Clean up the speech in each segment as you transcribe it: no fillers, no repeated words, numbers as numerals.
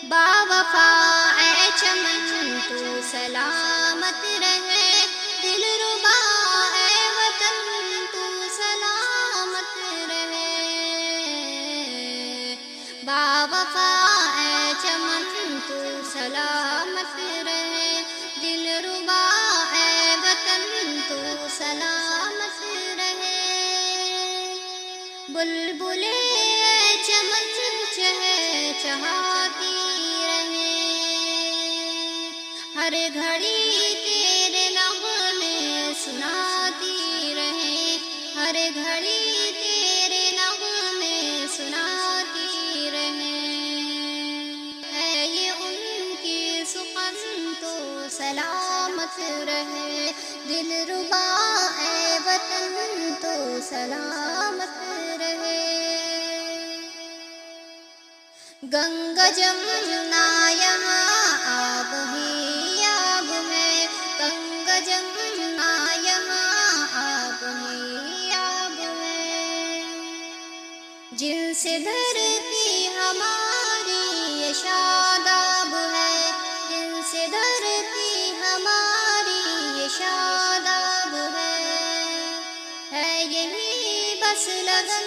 باوفا اے چمن تو سلامت رہے، دل ربا اے وطن تو سلامت رہے۔ باوفا اے چمن تو سلامت رہے، دل ربا اے وطن تو سلامت رہے۔ بلبلے چمن چہچہاتی رہے، ہر گھڑی تیرے نغمے سناتی رہے، ہر گھڑی تیرے نغمے سناتی رہے۔ ہے یہ ان کی سخن تو سلامت رہے، دل ربا اے وطن تو سلامت رہے۔ گنگا جمنا یہاں آب ہی آب ہے، گنگا جمنا یہاں آب ہی آب ہے۔ جن سے دھرتی ہماری یہ شاداب ہے، جن سے دھرتی ہماری یہ شاداب ہے یہی بس لگن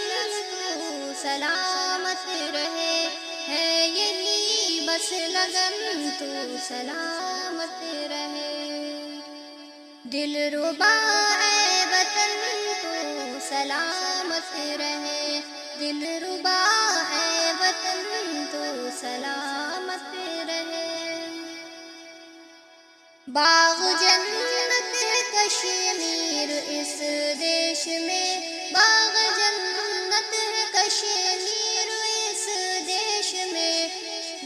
تو سلامت رہے، ہے یہی بس لگن تو سلامت رہے۔ دل ربا اے وطن تو سلامت رہے، دل ربا اے وطن تو سلامت رہے۔ باغ جنت کشمیر اس دیش میں، باغ جنت کشمیر اس دیش میں،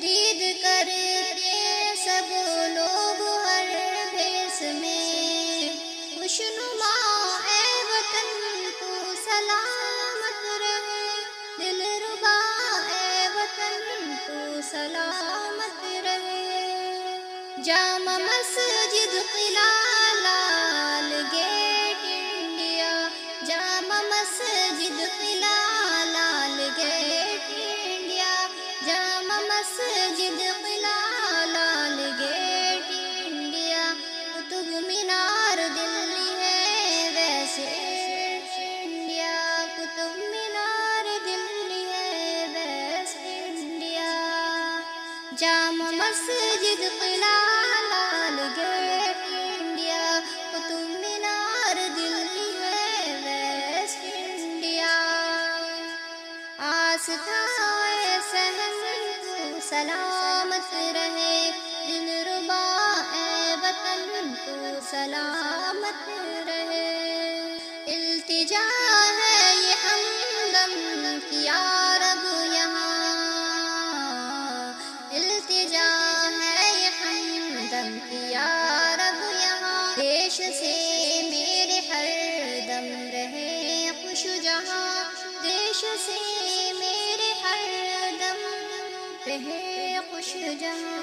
دید کرتے سب لوگ ہر بھیس میں۔ خوشنما اے وطن تو سلامت رہے، دل ربا اے وطن تو سلامت رہے۔ جامع مسجد قلعہ لال گیٹ انڈیا، جامع مسجد قلعہ لال گیٹ انڈیا، جامع مسجد قلعہ لال گیٹ انڈیا۔ قطب مینار دلی ہے ویسے انڈیا، قطب مینار دلی ہے ویسے انڈیا۔ جامع مسجد قلعہ لال گیٹ انڈیا، قطب مینار دلی ہے ویسٹ انڈیا۔ آستھائے سہن تو سلامت رہے، دل ربا اے وطن تو سلامت رہے۔ التجا ہے یہ ہمدم کی یا رب یہاں، التجا ہے یہ ہمدم کی یا رب یہاں۔ دیش سے میرے ہر دم رہے خوش جہاں، دیش سے میرے ہر دم رہے خوش جہاں۔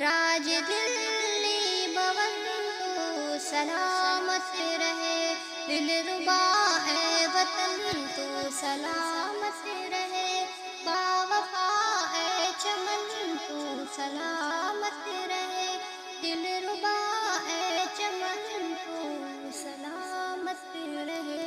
راج دلی بون تو سلامت رہے، دل ربا اے وطن تو سلامت رہے۔ باوفا اے چمن تو سلامت رہے، دل ربا اے چمن تو سلامت رہے۔